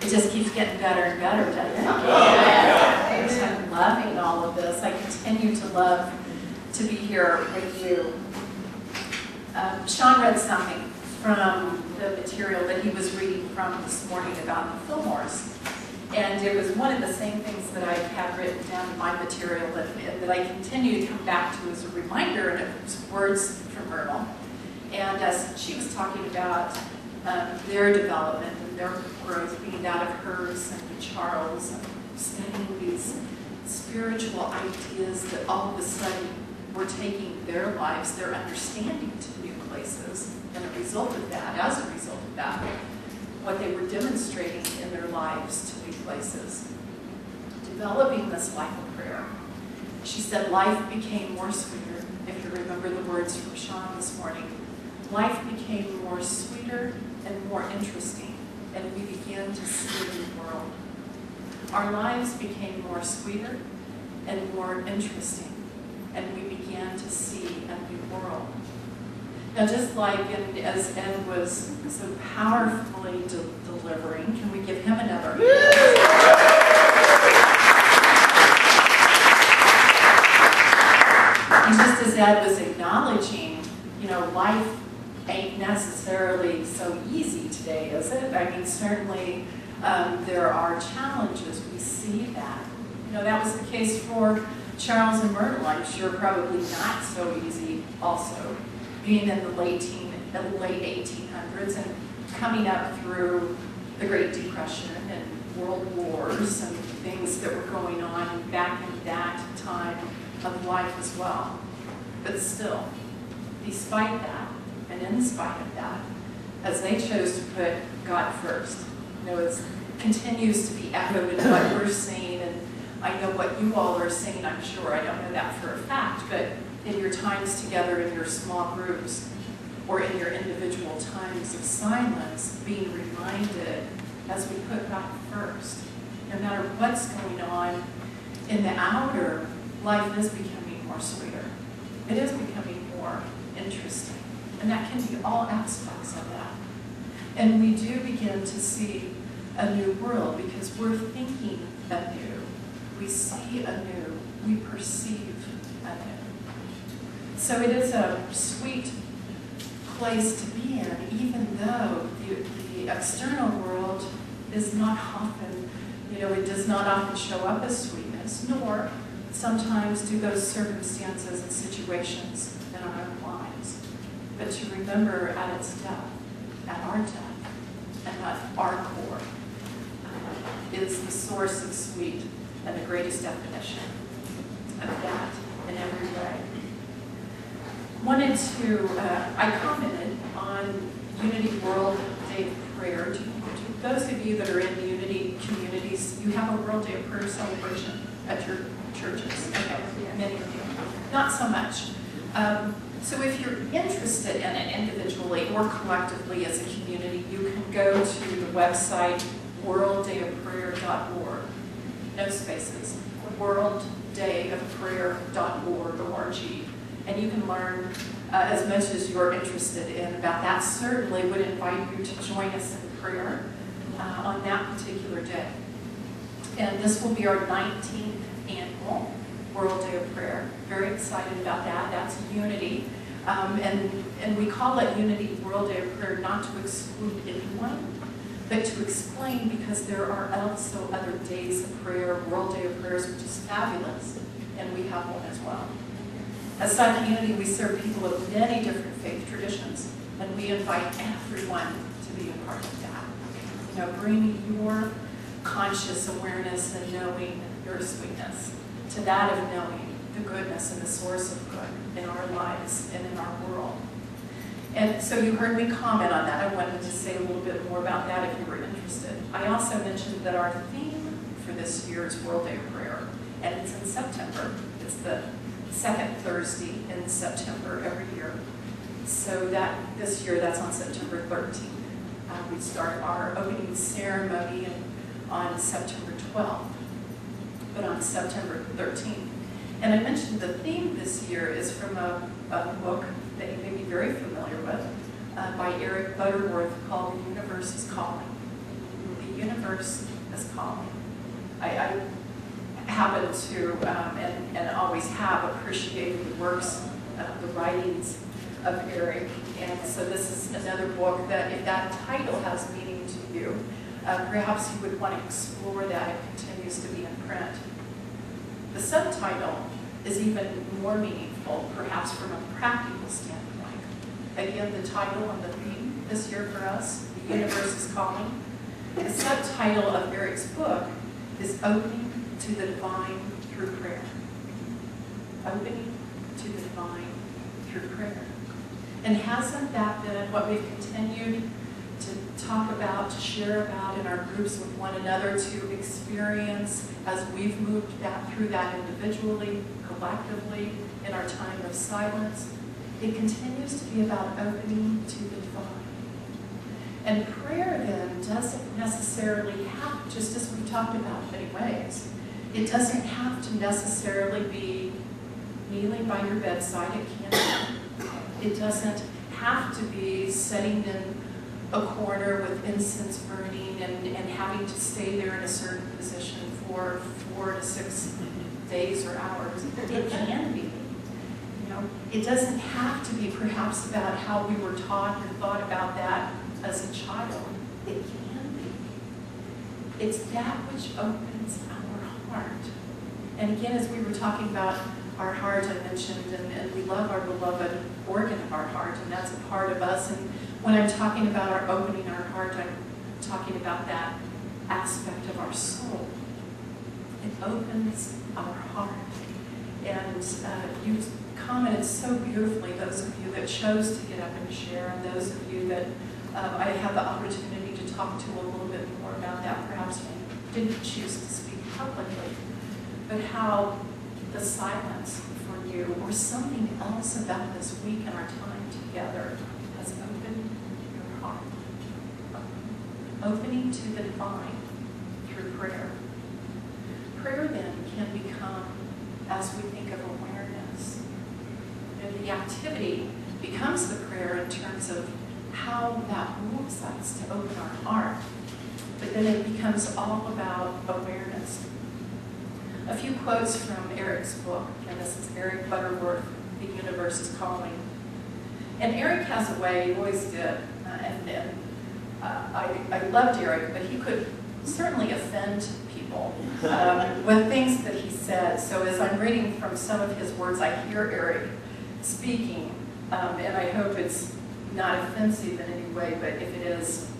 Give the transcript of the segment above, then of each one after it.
It just keeps getting better and better, doesn't it? Yes. I'm loving all of this. I continue to love to be here with you. Sean read something from the material that he was reading from this morning about the Fillmores. And it was one of the same things that I had written down in my material that I continue to come back to as a reminder, and it was words from Myrtle. And as she was talking about their development and their growth being that of hers and Charles, and studying these spiritual ideas that all of a sudden were taking their lives, their understanding to new places. And as a result of that, what they were demonstrating in their lives to new places. Developing this life of prayer. She said life became more sweeter, if you remember the words from Sean this morning. Life became more sweeter and more interesting, and we began to see a new world. Our lives became more sweeter and more interesting, and we began to see a new world. Now, just like as Ed was so powerfully delivering, can we give him another? And just as Ed was acknowledging, life ain't necessarily so easy today, is it? I mean, certainly there are challenges. We see that. That was the case for Charles and Myrtle. I'm sure probably not so easy also, being in the late 1800s and coming up through the Great Depression and world wars and things that were going on back in that time of life as well. But still, despite that, and in spite of that, as they chose to put God first, it continues to be echoed in what we're seeing, and I know what you all are saying, I'm sure. I don't know that for a fact, but in your times together in your small groups or in your individual times of silence, being reminded as we put God first. No matter what's going on in the outer, life is becoming more sweeter. It is becoming more interesting. And that can be all aspects of that. And we do begin to see a new world because we're thinking anew. We see anew. We perceive anew. So it is a sweet place to be in, even though the external world is not often, it does not often show up as sweetness, nor sometimes do those circumstances and situations in our own lives. But to remember at its depth, at our depth, and at our core, is the source of sweet and the greatest definition of that in every way. I commented on Unity World Day of Prayer. Those of you that are in Unity communities, you have a World Day of Prayer celebration at your churches. Okay, many of you. Not so much. So if you're interested in it individually or collectively as a community, you can go to the website worlddayofprayer.org. No spaces. worlddayofprayer.org. And you can learn as much as you're interested in about that. Certainly would invite you to join us in prayer on that particular day. And this will be our 19th annual World Day of Prayer. Very excited about that. That's Unity. And we call it Unity World Day of Prayer not to exclude anyone, but to explain, because there are also other days of prayer, World Day of Prayers, which is fabulous, and we have one as well. As Silent Unity, we serve people of many different faith traditions, and we invite everyone to be a part of that. Bringing your conscious awareness and knowing your sweetness to that of knowing the goodness and the source of good in our lives and in our world. And so you heard me comment on that. I wanted to say a little bit more about that if you were interested. I also mentioned that our theme for this year is World Day of Prayer, and it's in September. It's the second Thursday in September every year. So that this year, that's on September 13th. We start our opening ceremony on September 12th, but on September 13th. And I mentioned the theme this year is from a book that you may be very familiar with by Eric Butterworth called The Universe is Calling. The universe is calling. I happen to, and always have, appreciated the works, the writings of Eric. And so this is another book that, if that title has meaning to you, perhaps you would want to explore that. It continues to be in print. The subtitle is even more meaningful, perhaps from a practical standpoint. Again, the title and the theme this year for us, The Universe is Calling. The subtitle of Eric's book is Opening to the Divine Through Prayer. Opening to the Divine Through Prayer. And hasn't that been what we've continued to talk about, to share about in our groups with one another, to experience as we've moved through that individually, collectively, in our time of silence? It continues to be about opening to the divine. And prayer then doesn't necessarily have, just as we talked about in many ways, it doesn't have to necessarily be kneeling by your bedside. It can be. It doesn't have to be sitting in a corner with incense burning and having to stay there in a certain position for 4 to 6 days or hours. It can be. It doesn't have to be perhaps about how we were taught or thought about that as a child. It can be. It's that which opens our heart. And again, as we were talking about our heart, I mentioned, and we love our beloved organ of our heart, and that's a part of us. And when I'm talking about our opening our heart, I'm talking about that aspect of our soul. It opens our heart. And you commented so beautifully, those of you that chose to get up and share, and those of you that I had the opportunity to talk to a little bit more about that, perhaps didn't choose to speak publicly, but how the silence for you, or something else about this week and our time together, has opened your heart. Opening to the divine through prayer. Prayer then can become, as we think of awareness, the activity becomes the prayer in terms of how that moves us to open our heart. But then it becomes all about awareness. A few quotes from Eric's book, and this is Eric Butterworth, The Universe is Calling. And Eric has a way, he always did, I loved Eric, but he could certainly offend people with things that he said. So as I'm reading from some of his words, I hear Eric speaking, and I hope it's not offensive in any way, but if it is,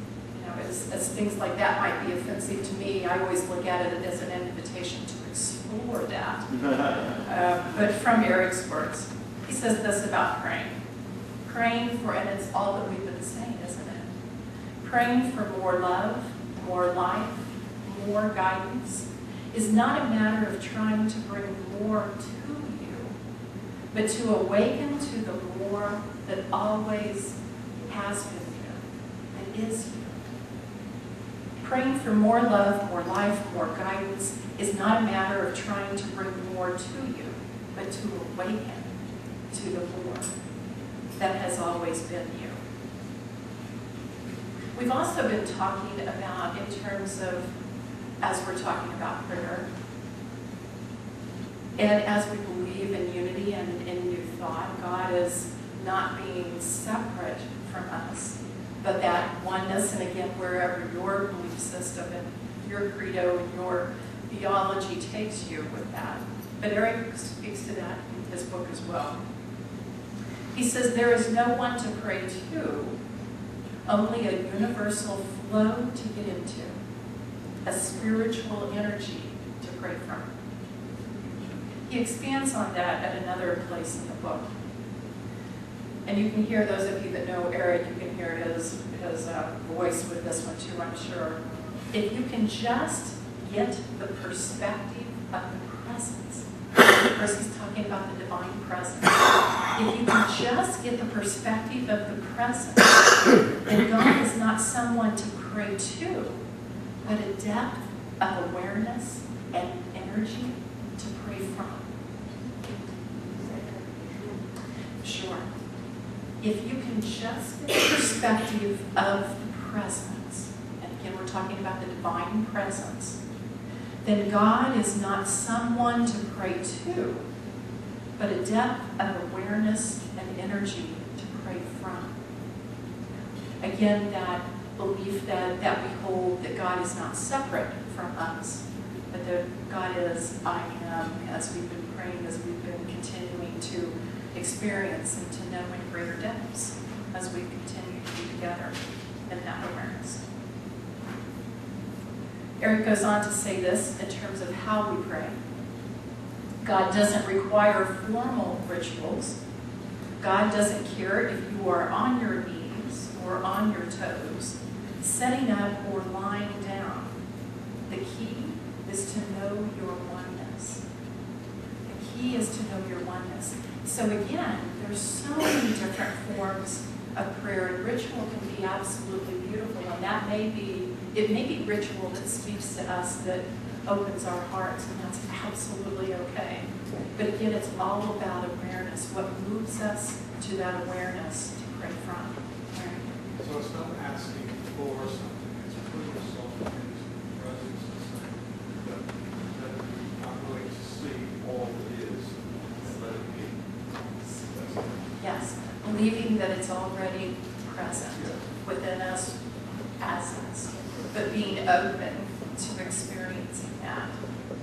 as things like that might be offensive to me, I always look at it as an invitation to explore that. But from Eric's words, he says this about praying. Praying for, and it's all that we've been saying, isn't it? Praying for more love, more life, more guidance is not a matter of trying to bring more to you, but to awaken to the more that always has been you, that is you. Praying for more love, more life, more guidance is not a matter of trying to bring more to you, but to awaken to the more that has always been you. We've also been talking about, in terms of, as we're talking about prayer, and as we believe in unity and in new thought, God is not being separate from us, but that oneness, and again, wherever your belief system and your credo and your theology takes you with that. But Eric speaks to that in his book as well. He says, there is no one to pray to, only a universal flow to get into, a spiritual energy to pray from. He expands on that at another place in the book. And you can hear, those of you that know Eric, you can hear his voice with this one too, I'm sure. If you can just get the perspective of the presence, of course he's talking about the divine presence. If you can just get the perspective of the presence, then God is not someone to pray to, but a depth of awareness and energy to pray from. Sure. If you can just get the perspective of the presence, and again we're talking about the divine presence, then God is not someone to pray to, but a depth of awareness and energy to pray from. Again, that belief that we hold that God is not separate from us, but that God is I am, as we've been praying, as we've been continuing to experience and to know in greater depths as we continue to be together in that awareness. Eric goes on to say this in terms of how we pray. God doesn't require formal rituals. God doesn't care if you are on your knees or on your toes, setting up or lying down. The key is to know your oneness. The key is to know your oneness. So again, there's so many different forms of prayer, and ritual can be absolutely beautiful, and that may be ritual that speaks to us, that opens our hearts, and that's absolutely okay. But again, it's all about awareness, what moves us to that awareness to pray from. Right? So it's not asking for something, it's putting yourself into the presence of something that you're not willing to see all that is and let it be. Yes, believing that it's already present within us, as us, but being open to experiencing that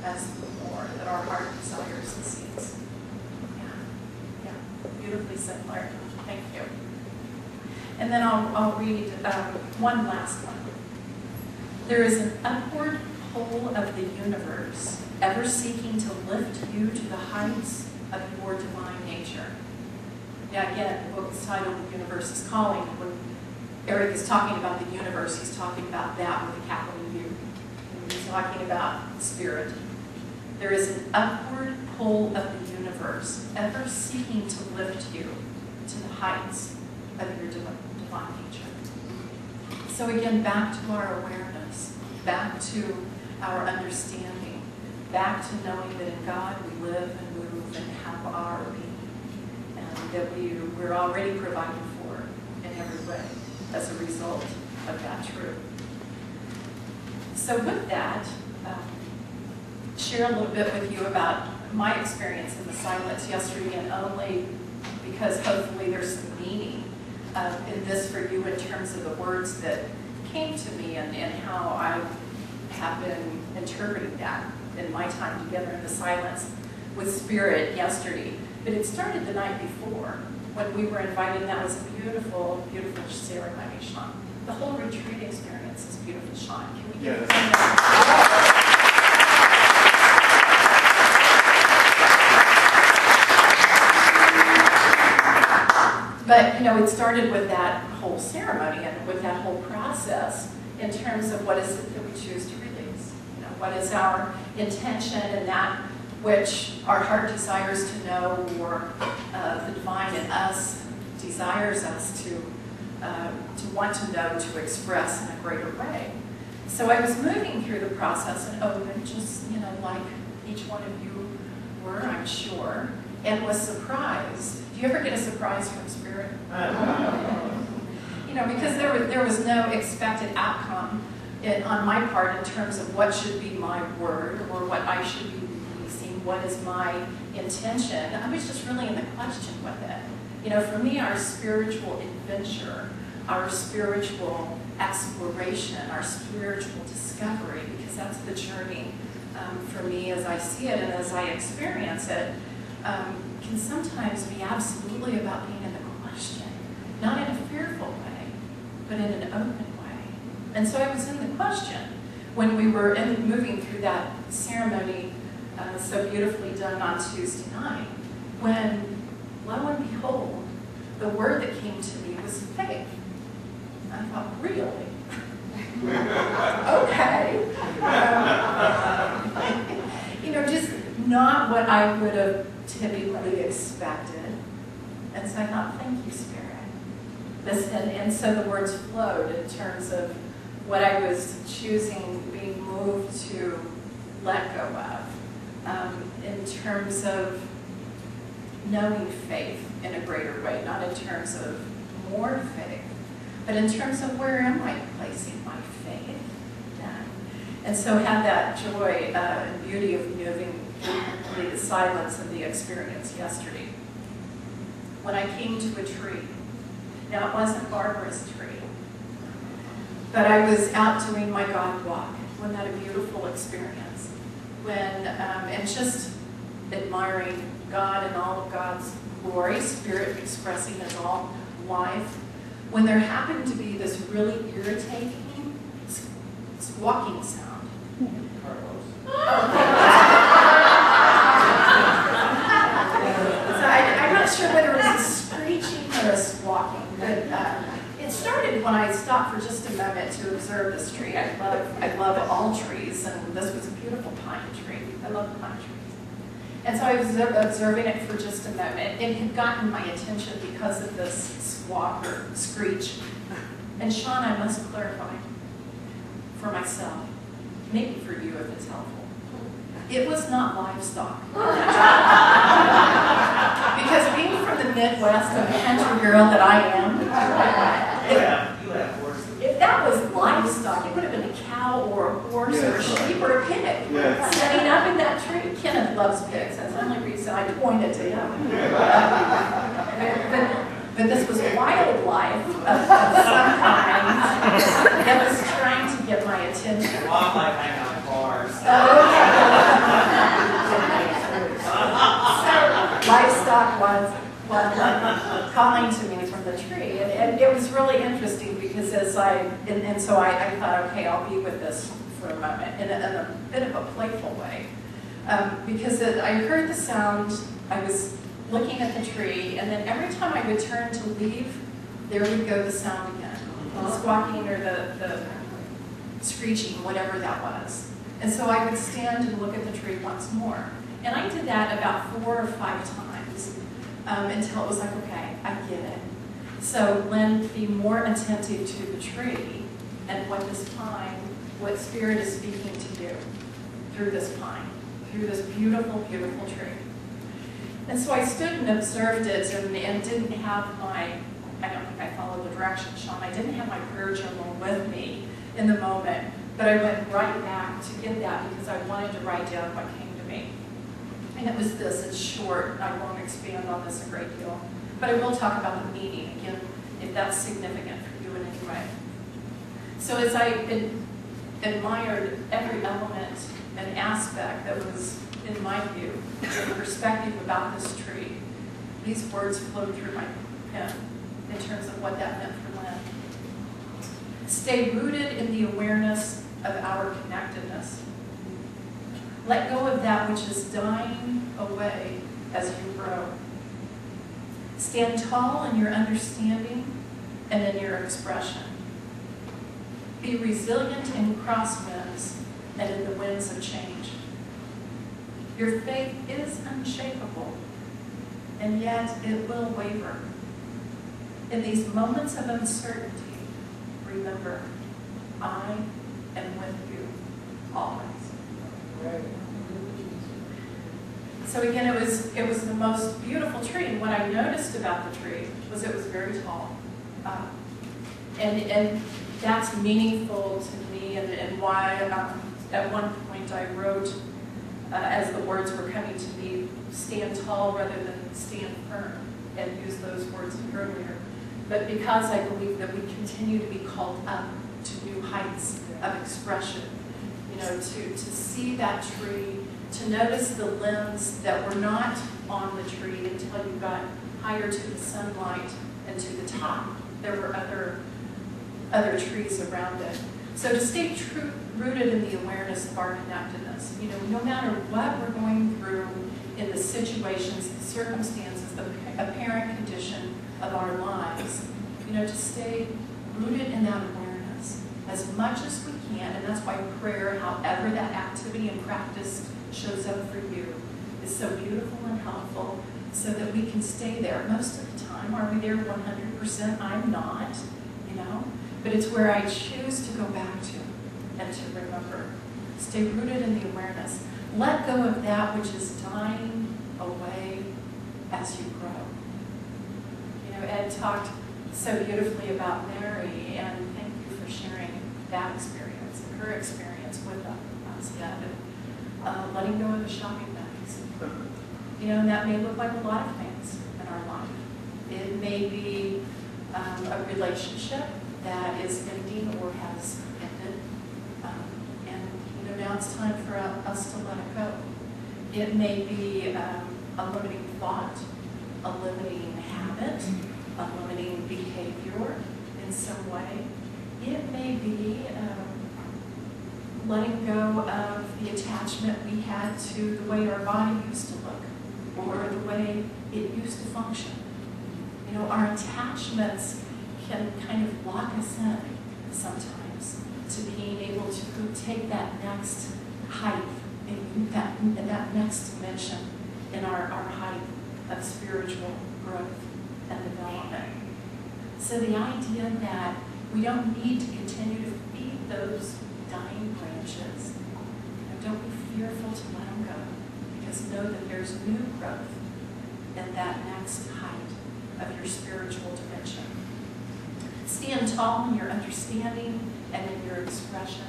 as more that our heart desires and sees. Yeah, beautifully said, Larry. Thank you. And then I'll read one last one. There is an upward pull of the universe, ever seeking to lift you to the heights of your divine nature. Yeah, again, the book's titled The Universe is Calling. When Eric is talking about the universe, he's talking about that with a capital U. And he's talking about spirit. There is an upward pull of the universe, ever seeking to lift you to the heights of your divine nature. So again, back to our awareness, back to our understanding, back to knowing that in God we live and move and have our being, and that we're already provided for in every way as a result of that truth. So with that, share a little bit with you about my experience in the silence yesterday, and only because hopefully there's some meaning in this for you in terms of the words that came to me and how I have been interpreting that in my time together in the silence with Spirit yesterday. But it started the night before when we were invited, and that was a beautiful, beautiful ceremony, Sean. The whole retreat experience is beautiful, Sean. Can we get But, it started with that whole ceremony and with that whole process in terms of what is it that we choose to release. What is our intention and that which our heart desires to know, or the divine in us desires us to want to know, to express in a greater way. So I was moving through the process and open, just, like each one of you were, I'm sure, and was surprised. Do you ever get a surprise from Spirit? Because there was no expected outcome on my part in terms of what should be my word or what I should be releasing, what is my intention. I was just really in the question with it. For me, our spiritual adventure, our spiritual exploration, our spiritual discovery, because that's the journey for me as I see it and as I experience it, can sometimes be absolutely about being in the question, not in a fearful way, but in an open way. And so I was in the question when we were moving through that ceremony so beautifully done on Tuesday night, when, lo and behold, the word that came to me was faith. I thought, really? Okay. Just not what I would have typically expected. And so I thought, thank you, Spirit. And so the words flowed in terms of what I was choosing, being moved to let go of, in terms of knowing faith in a greater way, not in terms of more faith, but in terms of where am I placing my faith And so had that joy and beauty of moving through the silence of the experience yesterday. When I came to a tree, now it wasn't Barbara's tree, but I was out doing my God walk. Wasn't that a beautiful experience? And just admiring God and all of God's glory, Spirit expressing His all life, when there happened to be this really irritating squawking sound. So I'm not sure whether it was a screeching or a squawking, but it started when I stopped for just a moment to observe this tree. I love all trees, and this was a beautiful pine tree. I love pine trees. And so I was observing it for just a moment. It had gotten my attention because of this squawk or screech. And Sean, I must clarify for myself, maybe for you if it's helpful. It was not livestock. Because being from the Midwest, a country girl that I am, if that was livestock, it would have been a cow or a horse or a sheep or a pig setting up in that tree. Kenneth loves pigs. That's the only reason I pointed to him. But this was wildlife of some kind that was trying to get my attention. Wildlife hang out in bars. So livestock was calling to me from the tree, and it was really interesting because so I thought, okay, I'll be with this for a moment in a bit of a playful way, because I heard the sound. I was looking at the tree, and then every time I would turn to leave, there would go the sound again, the squawking or the screeching, whatever that was. And so I would stand and look at the tree once more. And I did that about 4 or 5 times until it was like, okay, I get it. So Lynn, be more attentive to the tree and what this pine, what Spirit is speaking to you through this pine, through this beautiful, beautiful tree. And so I stood and observed it and didn't have I don't think I followed the directions, Sean. I didn't have my prayer journal with me in the moment, but I went right back to get that because I wanted to write down what came to me. And it was this, it's short, I won't expand on this a great deal, but I will talk about the meaning again, if that's significant for you in any way. So as I admired every element and aspect that was, in my view, the perspective about this tree, these words flowed through my pen in terms of what that meant for Lynn. Stay rooted in the awareness of our connectedness. Let go of that which is dying away as you grow. Stand tall in your understanding and in your expression. Be resilient in crosswinds and in the winds of change. Your faith is unshakable, and yet it will waver. In these moments of uncertainty, remember, I am with you always. So again, it was the most beautiful tree, and what I noticed about the tree was it was very tall. And that's meaningful to me, and why at one point I wrote, as the words were coming to me, stand tall rather than stand firm, and use those words earlier. But because I believe that we continue to be called up to new heights of expression, to see that tree, to notice the limbs that were not on the tree until you got higher to the sunlight and to the top. There were other trees around it. So to stay rooted in the awareness of our connectedness, no matter what we're going through in the situations, the circumstances, the apparent condition of our lives, to stay rooted in that awareness as much as we can. And that's why prayer, however that activity and practice shows up for you, is so beautiful and helpful, so that we can stay there. Most of the time, are we there 100%? I'm not, but it's where I choose to go back to and to remember. Stay rooted in the awareness. Let go of that which is dying away as you grow. Ed talked so beautifully about Mary, and thank you for sharing that experience, her experience experience with us yet. Letting go of the shopping bags. You know, and that may look like a lot of things in our life. It may be a relationship that is ending or has ended. And, you know, now it's time for us to let it go. It may be a limiting thought, a limiting habit, a limiting behavior in some way. It may be letting go of the attachment we had to the way our body used to look or the way it used to function. You know, our attachments can kind of lock us in sometimes to being able to take that next height, in that next dimension in our height of spiritual growth and development. So the idea that we don't need to continue to feed those dying branches. Don't be fearful to let them go, because know that there's new growth in that next height of your spiritual dimension. Stand tall in your understanding and in your expression.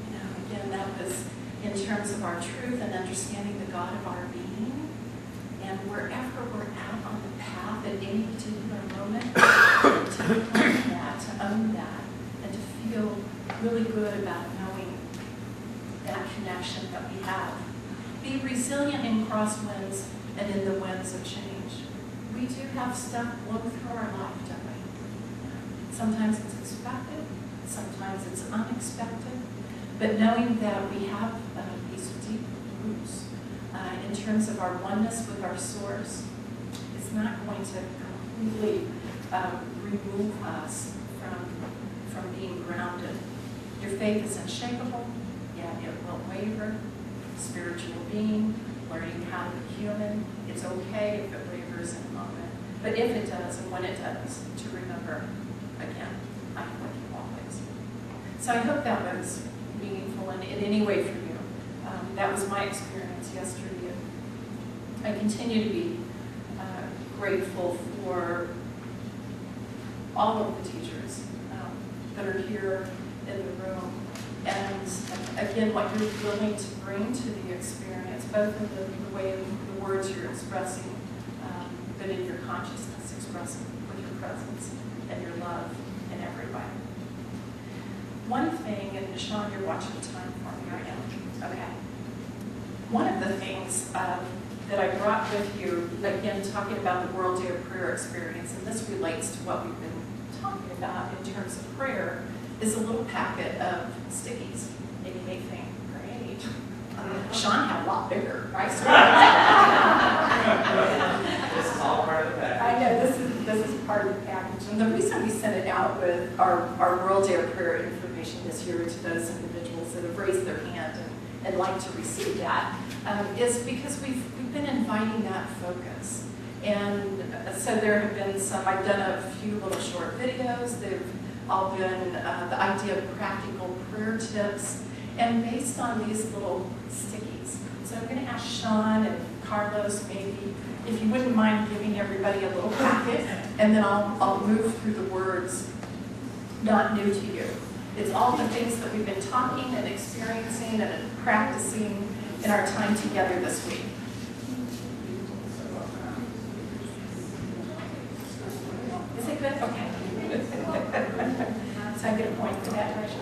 You know, again, that was in terms of our truth and understanding the God of our being. And wherever we're at on the path at any particular moment, to claim that, to own that, and to feel really good about knowing that connection that we have. Be resilient in crosswinds and in the winds of change. We do have stuff blow through our life, don't we? Sometimes it's expected, sometimes it's unexpected, but knowing that we have these deep roots in terms of our oneness with our source, it's not going to completely remove us from being grounded. Your faith is unshakable, yet it won't waver. Spiritual being, learning how to be human. It's okay if it wavers in a moment. But if it does, and when it does, to remember, again, I'm with you always. So I hope that was meaningful in any way for you. That was my experience yesterday. I continue to be grateful for all of the teachers that are here in the room, and again, what you're willing to bring to the experience, both in the way of the words you're expressing, but in your consciousness expressing with your presence and your love in every way. One thing, and Sean, you're watching the time for me, I am. Okay. One of the things that I brought with you, again, talking about the World Day of Prayer experience, and this relates to what we've been talking about in terms of prayer, is a little packet of stickies. And you may think, great. Sean had a lot bigger, right? This is all part of the package. I know, this is part of the package. And the reason we sent it out with our World Day of Prayer information this year to those individuals that have raised their hand and like to receive that is because we've been inviting that focus. And so there have been some, I've done a few little short videos. They've all been the idea of practical prayer tips, and based on these little stickies. So I'm going to ask Sean and Carlos maybe if you wouldn't mind giving everybody a little packet, and then I'll move through the words not new to you. It's all the things that we've been talking and experiencing and practicing in our time together this week. Is it good? Okay. So I get a point for that direction.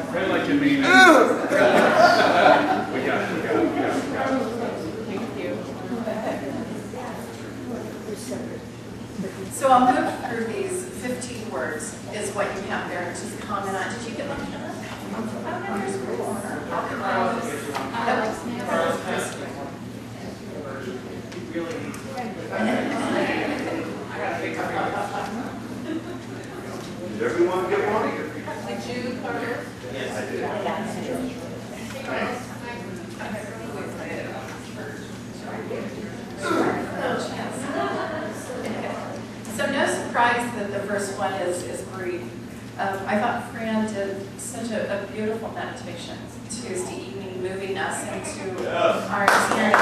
I'd like to mean it. We got it. Thank you. So I'll move through these 15 words is what you have there. Just comment on. Did you get one? Oh, no, there's more. Did everyone get one? Did you, Carter? Yes, I did. So no surprise. surprised that the first one is breathe. I thought Fran did such a beautiful meditation Tuesday evening, moving us into our experience.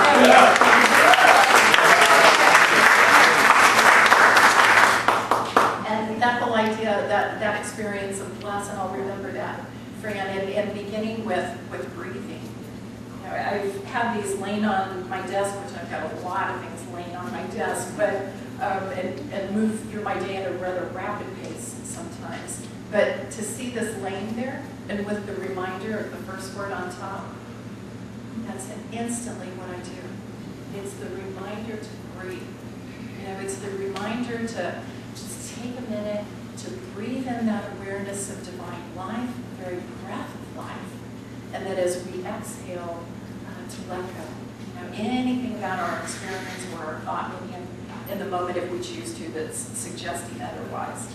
And that whole idea, that experience of bless, and I'll remember that, Fran, and beginning with breathing. You know, I've had these laying on my desk, which I've got a lot of things laying on my desk, but and move through my day at a rather rapid pace sometimes. But to see this laying there, and with the reminder of the first word on top, that's instantly what I do. It's the reminder to breathe. You know, it's the reminder to just take a minute to breathe in that awareness of divine life, the very breath of life, and that as we exhale, to let go. You know, anything about our experience or our thought in the moment, if we choose to, that's suggesting otherwise.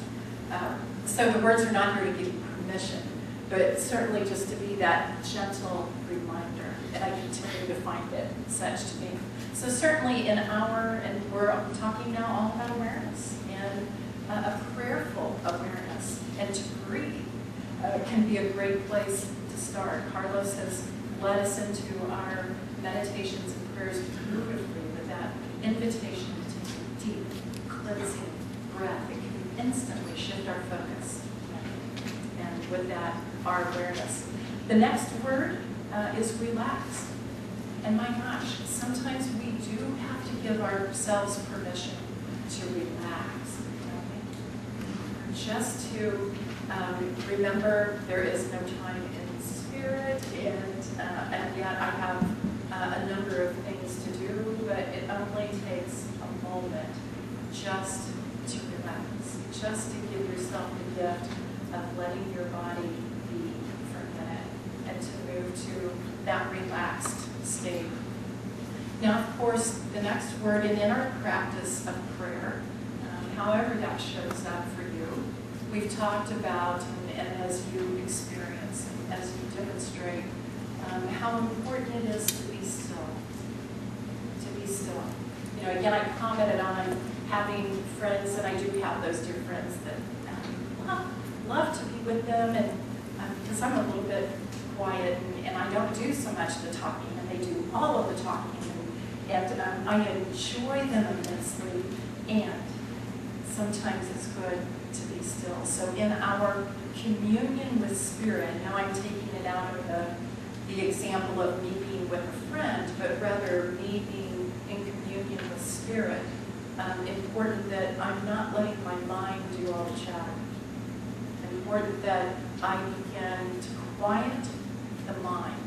So the words are not here to give you permission, but certainly just to be that gentle reminder. And I continue to find it such to me. So certainly and we're talking now all about awareness and a prayerful awareness. And to breathe can be a great place to start. Carlos has led us into our meditations and prayers beautifully with that invitation to take a deep, cleansing breath. It can instantly shift our focus. And with that, our awareness. The next word is relax. And my gosh, sometimes we do have to give ourselves permission to relax. Okay? Just to remember there is no time in spirit, and yet I have a number of things to do, but it only takes a moment just to relax, just to give yourself the gift of letting your body be for a minute and to move to that relaxed state. Now, of course, the next word, and in our practice of prayer, however that shows up for you, we've talked about, and as you experience, and as you demonstrate, how important it is to be still. To be still. You know, again, I commented on having friends, and I do have those dear friends that love to be with them, and because I'm a little bit quiet, and I don't do so much of the talking, and they do all of the talking, and I enjoy them immensely, and sometimes it's good to be still. So in our communion with Spirit, now I'm taking it out of the example of me being with a friend, but rather me being in communion with Spirit. Important that I'm not letting my mind do all the chatter. Important that I begin to quiet the mind.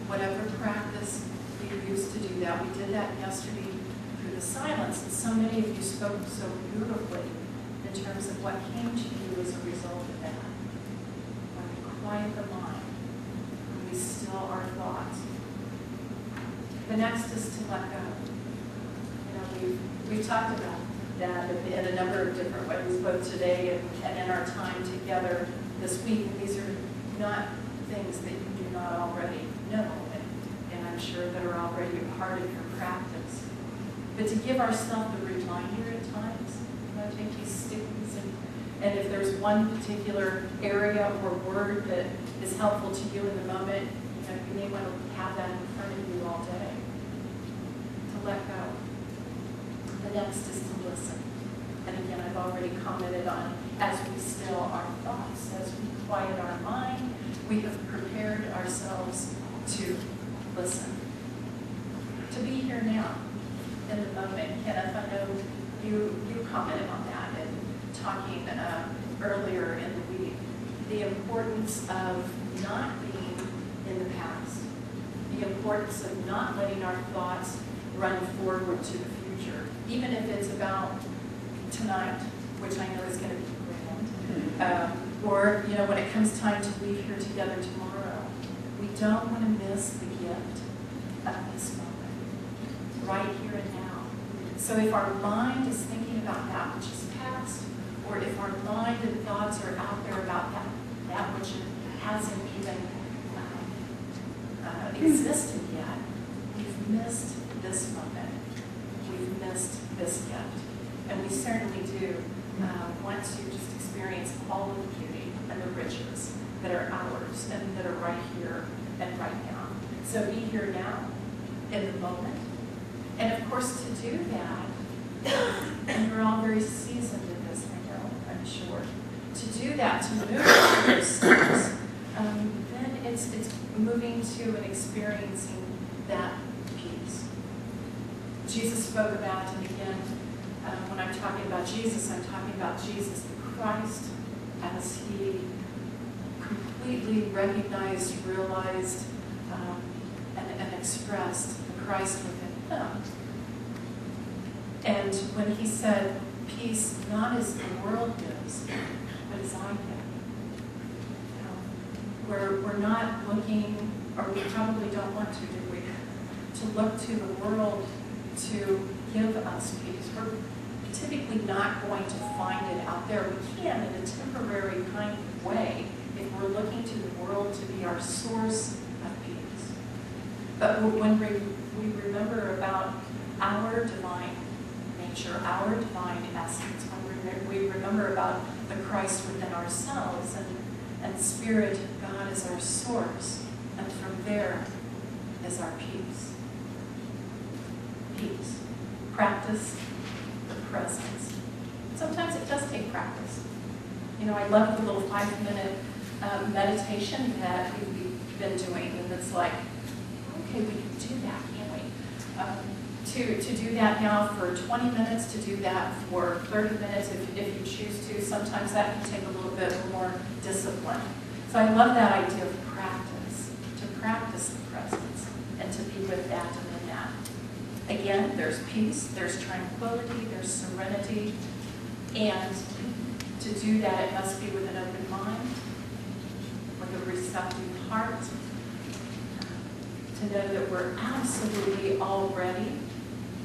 Whatever practice we used to do that. We did that yesterday through the silence, and so many of you spoke so beautifully in terms of what came to you as a result of that. When we quiet the mind, when we still our thoughts. The next is to let go. You know, we've talked about that in a number of different ways, both today and in our time together this week. And these are not things that you do not already know, and I'm sure that are already a part of your practice. But to give ourselves the reminder at times, you know, take these stickies, and if there's one particular area or word that is helpful to you in the moment, you know, you may want to have that in front of you all day. To let go. The next is to listen. And again, I've already commented on, as we still our thoughts, as we quiet our mind, we have prepared ourselves to listen. To be here now, in the moment. Kenneth, I know you commented on that and talking earlier in the week. The importance of not being in the past. The importance of not letting our thoughts run forward to the future. Even if it's about tonight, which I know is going to be grand. Or, you know, when it comes time to leave here together tomorrow, we don't want to miss the gift of this moment, right here and now. So if our mind is thinking about that which is past, or if our mind and thoughts are out there about that which hasn't even existed yet, we've missed this moment. We've missed this gift. And we certainly do want to just experience all of the beauty and the riches that are ours and that are right here and right now. So be here now, in the moment. And of course, to do that, and you're all very seasoned in this, I know, I'm sure. To do that, to move to those steps, then it's moving to and experiencing that peace. Jesus spoke about, and again, when I'm talking about Jesus, I'm talking about Jesus the Christ as he completely recognized, realized, and expressed the Christ within him. And when he said, peace not as the world gives, but as I give. We're not looking, or we probably don't want to, do we? To look to the world to give us peace. We're typically not going to find it out there. We can in a temporary kind of way if we're looking to the world to be our source of peace. But when we remember about our divine nature, our divine essence, when we remember about the Christ within ourselves and Spirit, God is our source, and from there is our peace. Peace. Practice the presence. Sometimes it does take practice. You know, I love the little 5-minute meditation that we've been doing, and it's like, okay, we can do that, can't we? To do that now for 20 minutes, to do that for 30 minutes if you choose to. Sometimes that can take a little bit more discipline. So I love that idea of practice, to practice the presence and to be with that and in that. Again, there's peace, there's tranquility, there's serenity, and to do that it must be with an open mind, with a receptive heart, to know that we're absolutely already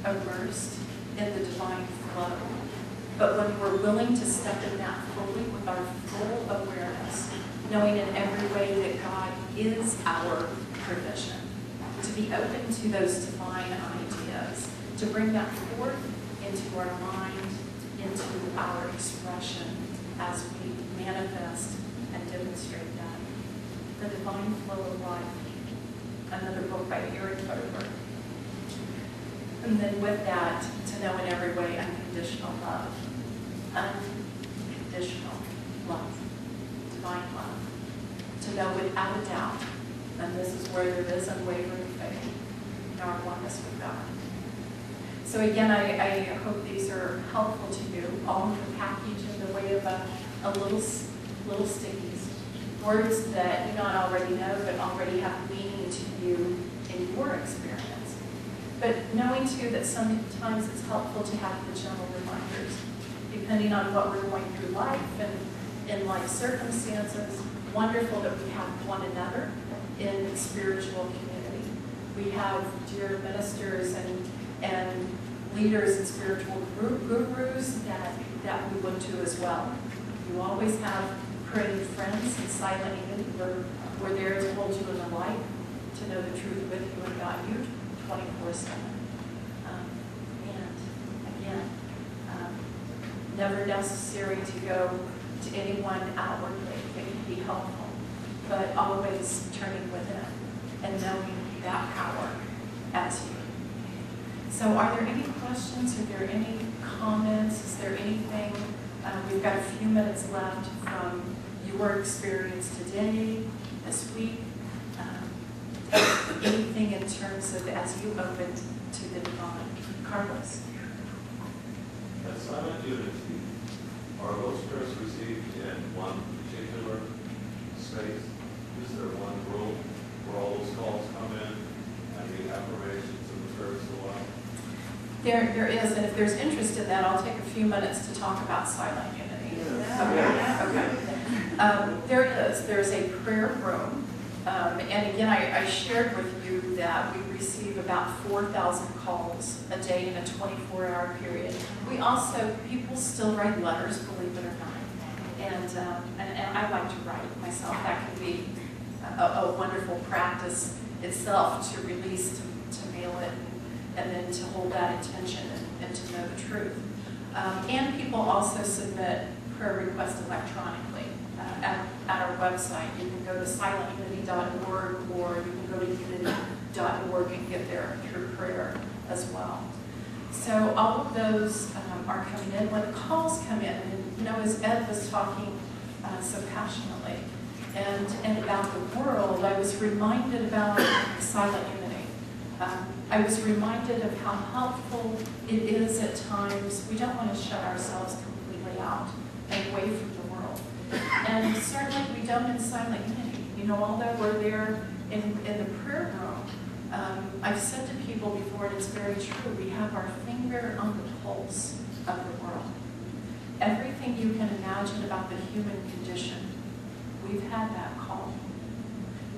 immersed in the divine flow. But when we're willing to step in that fully with our full awareness, knowing in every way that God is our provision, to be open to those divine ideas, to bring that forth into our mind, into our expression as we manifest and demonstrate that. The divine flow of life. Another book by Eric Tober. And then with that, to know in every way unconditional love. Unconditional love. Divine love. To know without a doubt, and this is where there is unwavering faith in our oneness with God. So again, I hope these are helpful to you, all in the package in the way of a little stickies. Words that you not already know, but already have meaning to you in your experience. But knowing too that sometimes it's helpful to have the gentle reminders, depending on what we're going through life and in life circumstances. Wonderful that we have one another in spiritual community. We have dear ministers and leaders and spiritual gurus that we look to as well. You always have praying friends and silent unity. We're there to hold you in the light, to know the truth with you and guide you 24/7. And again, never necessary to go to anyone outwardly. It can be helpful, but always turning within and knowing that power as you. So are there any questions? Are there any comments? Is there anything? We've got a few minutes left from your experience today, this week. Anything in terms of as you opened to the divine. Carlos. That silent unity, are those prayers received in one particular space? Is there one room where all those calls come in and the affirmations and the prayers go out? There is, and if there's interest in that, I'll take a few minutes to talk about silent unity. Okay. There is. There's a prayer room. And again, I shared with you that we receive about 4,000 calls a day in a 24-hour period. We also, people still write letters, believe it or not. And I like to write myself. That can be a wonderful practice itself to release, to mail it, and then to hold that intention and to know the truth. And people also submit prayer requests electronically at our website. You can go to silentunity.org, or you can go to unity.org and get there through prayer as well. So all of those are coming in. When the calls come in, and as Ed was talking so passionately and about the world, I was reminded about silent unity. I was reminded of how helpful it is at times. We don't want to shut ourselves completely out and away from the world. And certainly we don't in silent unity. Although we're there in the prayer room, I've said to people before, and it's very true, we have our finger on the pulse of the world. Everything you can imagine about the human condition, we've had that call.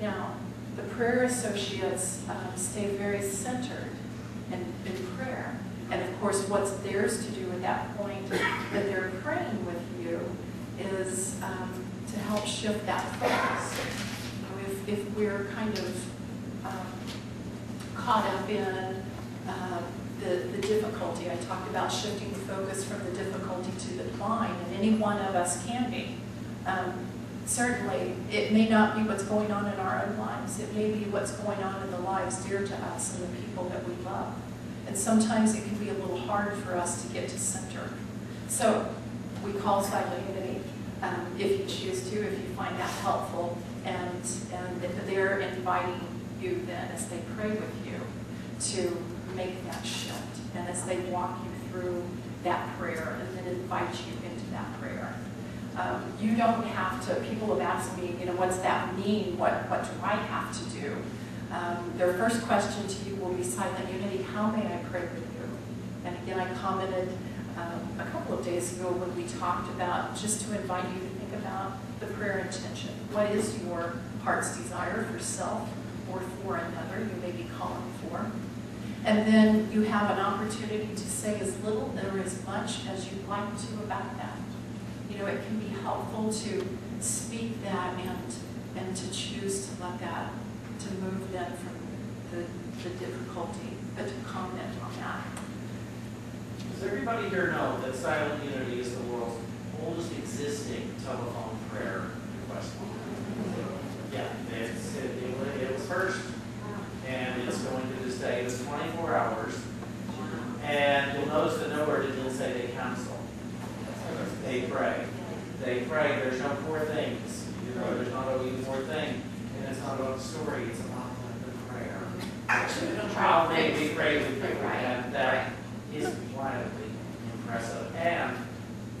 Now, the prayer associates stay very centered in prayer. And of course, what's theirs to do at that point that they're praying with you is to help shift that focus. If we're kind of caught up in the difficulty, I talked about shifting the focus from the difficulty to the divine, and any one of us can be. Certainly, it may not be what's going on in our own lives. It may be what's going on in the lives dear to us and the people that we love. And sometimes it can be a little hard for us to get to center. So we call silent unity if you choose to, if you find that helpful. And if they're inviting you then as they pray with you to make that shift. And as they walk you through that prayer and then invite you into that prayer. You don't have to, people have asked me, what's that mean? What do I have to do? Their first question to you will be silent unity, how may I pray with you? And again, I commented a couple of days ago when we talked about just to invite you to think about the prayer intention. What is your heart's desire for self or for another you may be calling for? And then you have an opportunity to say as little or as much as you'd like to about that. It can be helpful to speak that and to choose to let that, to move then from the difficulty, but to comment on that. Does everybody here know that Silent Unity is the world's oldest existing telephone prayer request line? Yeah, it was first, and it's going to this day. It's 24 hours, and you'll notice that nowhere did it say they counsel. They pray. They pray. There's no poor things. There's not a poor thing. And it's not about the story. It's about the prayer. How they pray with you. And that is wildly impressive. And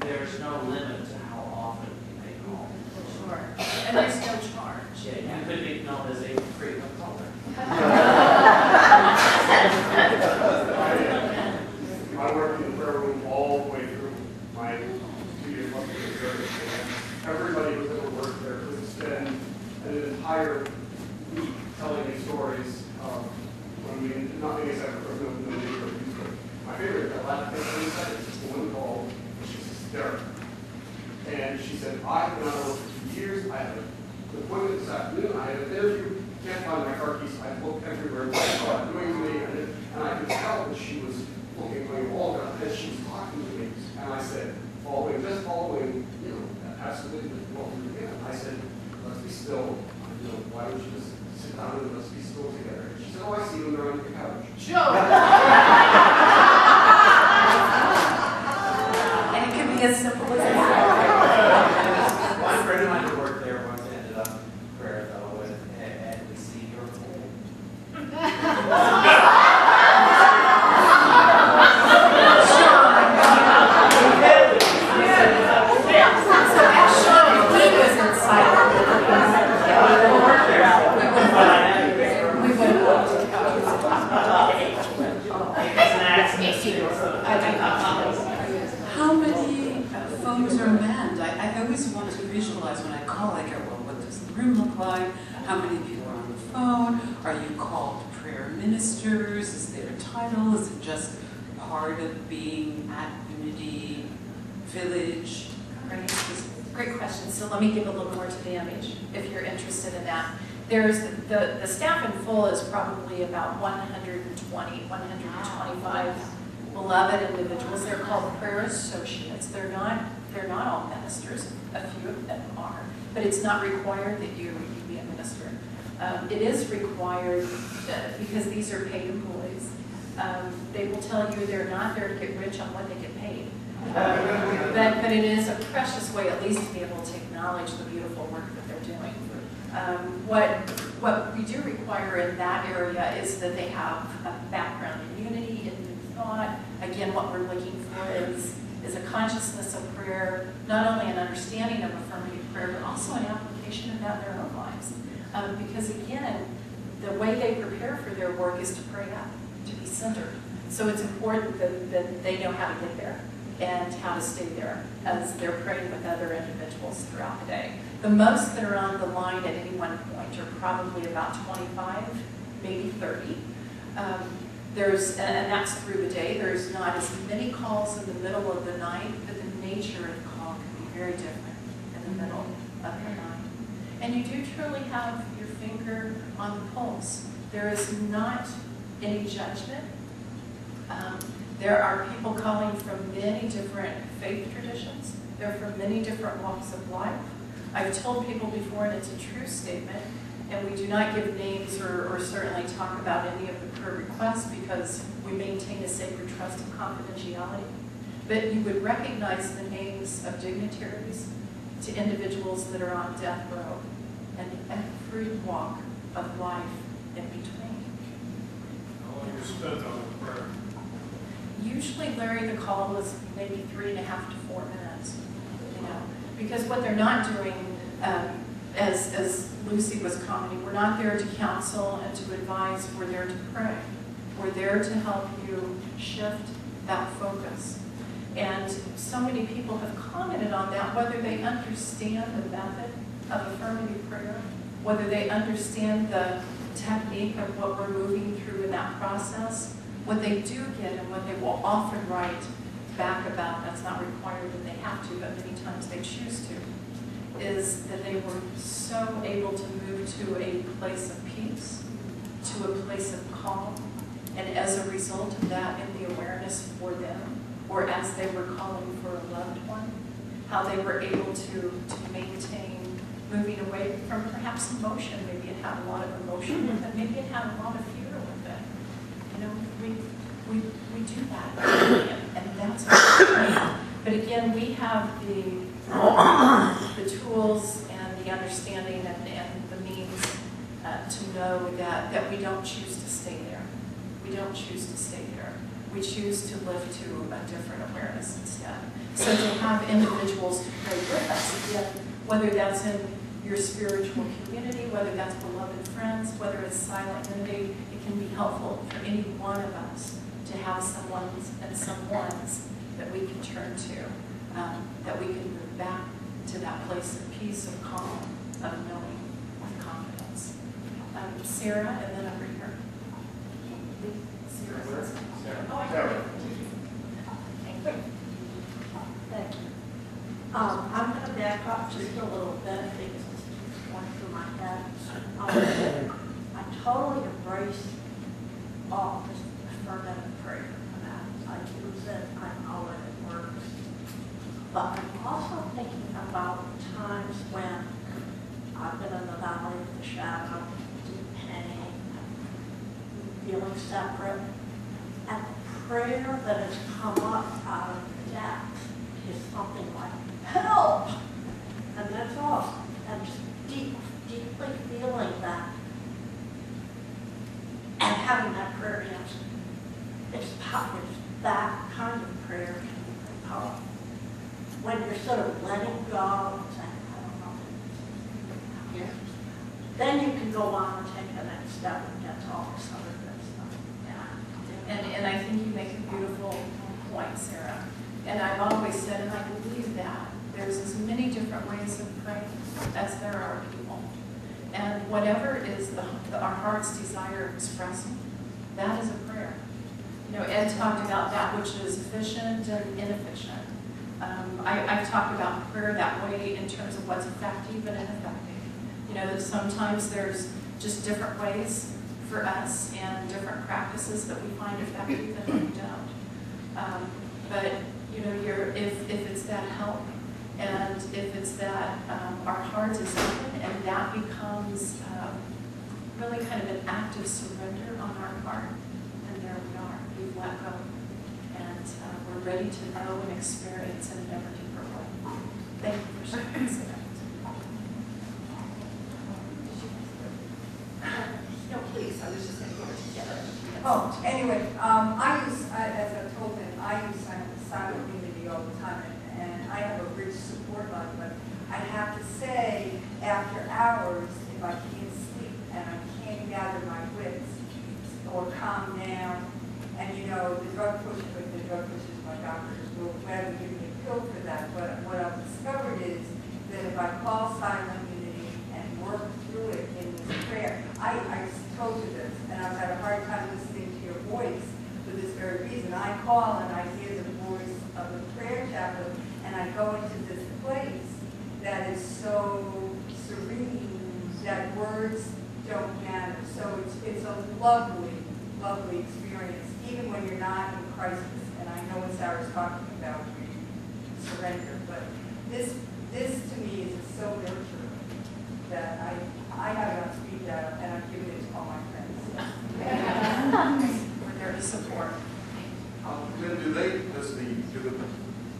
there's no limit to how often you may call. Sure. And there's no charge. Yeah, you could be known as a frequent caller. I worked in the prayer room all the way through my 2 years working in the service. Everybody who was ever worked there could spend an entire week telling me stories when we nothing is ever no neighborhood. My favorite, that last thing she said is the woman called, and she's hysterical. And she said, I've been out of work for 2 years. I have an appointment this afternoon. I have an interview. Can't find my car keys. I looked everywhere. What I'm doing to me, and I could tell that she was looking for all around as she was talking to me. And I said, just following, absolutely what we were doing. I said, let's be still. Why don't you just sit down and let's be still together? And she said, I see them. They're on the couch. Joe! And it can be as simple as that. One friend of mine who worked there once ended up in prayer though, and we see your home. How many phones are manned? I always want to visualize when I call, I go, well, what does the room look like? How many people are on the phone? Are you called prayer ministers? Is there a title? Is it just part of being at Unity Village? Great question. So let me give a little more to the image, if you're interested in that. There's the staff in full is probably about 120, 125 beloved individuals. They're called prayer associates. They're not all ministers. A few of them are, but it's not required that you be a minister. It is required because these are paid employees. They will tell you they're not there to get rich on what they get paid. But it is a precious way, at least, to be able to acknowledge the beautiful work that they're doing. What we do require in that area is that they have a background in unity, in new thought. Again, what we're looking for is a consciousness of prayer, not only an understanding of affirmative prayer, but also an application of that in their own lives. Because again, the way they prepare for their work is to pray up, to be centered. So it's important that they know how to get there and how to stay there as they're praying with other individuals throughout the day. The most that are on the line at any one point are probably about 25, maybe 30. And that's through the day. There's not as many calls in the middle of the night, but the nature of the call can be very different in the middle of the night. And you do truly have your finger on the pulse. There is not any judgment. There are people calling from many different faith traditions. They're from many different walks of life. I've told people before, and it's a true statement, and we do not give names or certainly talk about any of the prayer requests because we maintain a sacred trust of confidentiality. But you would recognize the names of dignitaries to individuals that are on death row and every walk of life in between. How long you spent on the prayer? Usually, Larry, the call is maybe 3.5 to 4 minutes, because what they're not doing, as Lucy was commenting, we're not there to counsel and to advise, we're there to pray. We're there to help you shift that focus. And so many people have commented on that, whether they understand the method of affirmative prayer, whether they understand the technique of what we're moving through in that process. What they do get and what they will often write back about, that's not required that they have to, but many times they choose to, is that they were so able to move to a place of peace, to a place of calm, and as a result of that, in the awareness for them, or as they were calling for a loved one, how they were able to maintain moving away from perhaps emotion. Maybe it had a lot of emotion with it, maybe it had a lot of fear with it. We do that, and that's what but again, we have the tools and the understanding and the means to know that we don't choose to stay there. We don't choose to stay there. We choose to live to a different awareness instead. So to have individuals to pray with us, again, whether that's in your spiritual community, whether that's beloved friends, whether it's silent unity, it can be helpful for any one of us to have someone's that we can turn to, that we can move back to that place of peace, of calm, of knowing with confidence. Sarah, and then over here. Sarah. Oh, I heard it. Thank you. Thank you. I'm going to back up just a little bit because it's going through my head. I totally embrace all this affirmative prayer. I use it. I know that it works. But I'm also thinking about times when I've been in the valley of the shadow, deep pain, feeling separate, and the prayer that has come up out of the depth is something like, help! And that's awesome. And just deeply feeling that and having that prayer answered. It's powerful. That kind of prayer can be very powerful. When you're sort of letting go and saying, I don't know, yeah. Then you can go on and take the next step and get to all this other good stuff. Yeah. And I think you make a beautiful point, Sarah. And I've always said, and I believe that, there's as many different ways of praying as there are people. And whatever is our heart's desire of expressing, that is a prayer. Ed talked about that which is efficient and inefficient. I've talked about prayer that way in terms of what's effective and ineffective. That sometimes there's just different ways for us and different practices that we find effective and we don't. But, you know, if it's that help, and if it's that our heart is open, and that becomes really kind of an act of surrender on our part, and there we are. We've let go, and we're ready to know and experience in a never deeper way. Thank you for sharing this. No, please, I was just going to get it together. Oh, anyway, I use, as I told him, I use silent unity all the time, and I have a rich support line, but I have to say, after hours, if I can't sleep and I can't gather my wits or calm down, and you know, the drug pushers, my doctors will gladly give me a pill for that, but what I've discovered is that if I call silent unity and work through it in this prayer, I told you this, and I've had a hard time listening to your voice for this very reason. I call and I hear the voice of the prayer chaplain, and I go into this place that is so serene that words don't matter. So it's a lovely, lovely experience, even when you're not in crisis. And I know what Sarah's talking about, surrender, but this to me is so nurturing that I have it on speed dial, and I'm giving it to all my friends. We're there to support. Lynn,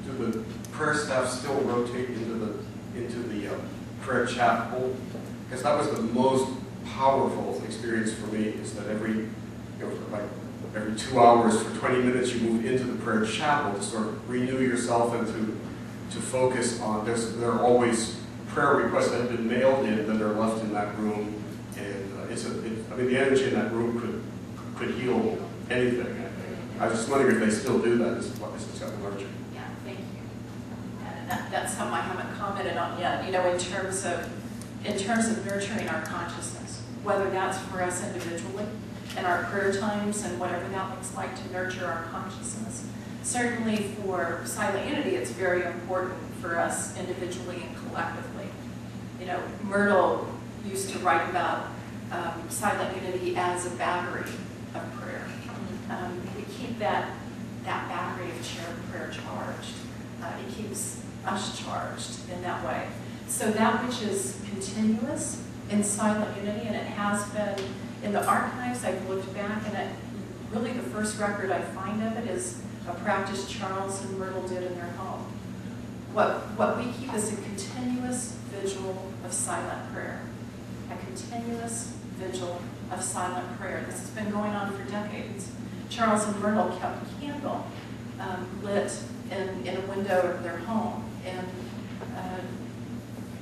do the prayer staff still rotate into the prayer chapel? Because that was the most powerful experience for me, is that every 2 hours for 20 minutes you move into the prayer chapel to sort of renew yourself and to focus on. There are always prayer requests that have been mailed in that are left in that room, and the energy in that room could heal anything. I was just wondering if they still do that. This is got larger. Yeah, thank you. And that's something I haven't commented on yet. You know, in terms of nurturing our consciousness, whether that's for us individually in our prayer times and whatever that looks like to nurture our consciousness. Certainly for silent unity, it's very important for us individually and collectively. You know, Myrtle used to write about silent unity as a battery of prayer. We keep that battery of prayer charged. It keeps us charged in that way. So that which is continuous in silent unity, and it has been in the archives, I've looked back, and really the first record I find of it is a practice Charles and Myrtle did in their home. What we keep is a continuous vigil of silent prayer. A continuous vigil of silent prayer. This has been going on for decades. Charles and Myrtle kept a candle lit in a window of their home, and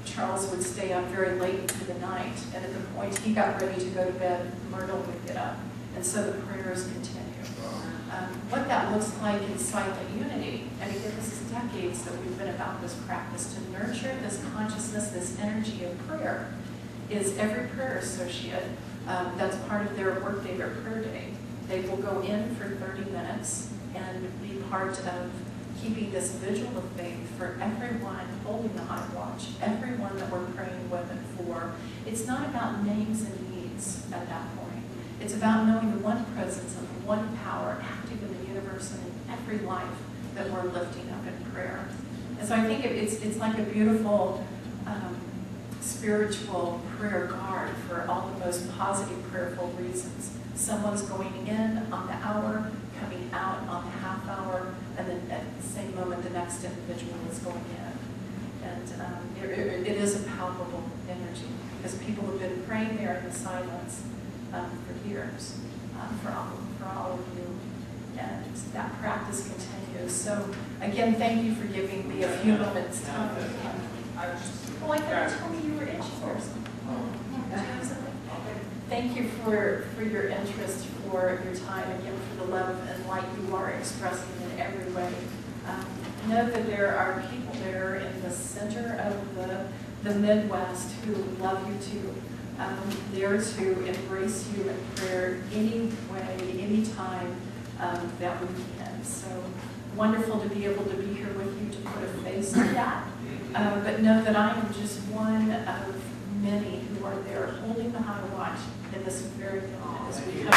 Charles would stay up very late into the night, and at the point he got ready to go to bed, Myrtle would get up, and so the prayers continue. What that looks like in silent unity, and again, this is decades that we've been about this practice to nurture this consciousness, this energy of prayer, is every prayer associate, that's part of their workday, their prayer day. They will go in for 30 minutes and be part of keeping this vigil of faith for everyone holding the high watch, everyone that we're praying with and for. It's not about names and needs at that point. It's about knowing the one presence and the one power active in the universe and in every life that we're lifting up in prayer. And so I think it's like a beautiful spiritual prayer guard for all the most positive prayerful reasons. Someone's going in on the hour, coming out on the half hour, and then at the same moment the next individual is going in. And it is a palpable energy, because people have been praying there in the silence for years, for all of you. And that practice continues. So again, thank you for giving me a few moments time. Well, I thought you told me you were itching or something. Thank you for your interest, for your time, again, for the love and light you are expressing in every way. Know that there are people there in the center of the Midwest who love you too. There to embrace you in prayer any way, any time that we can. So wonderful to be able to be here with you to put a face to that. But know that I am just one of many who are there holding the high watch in this very moment as we come.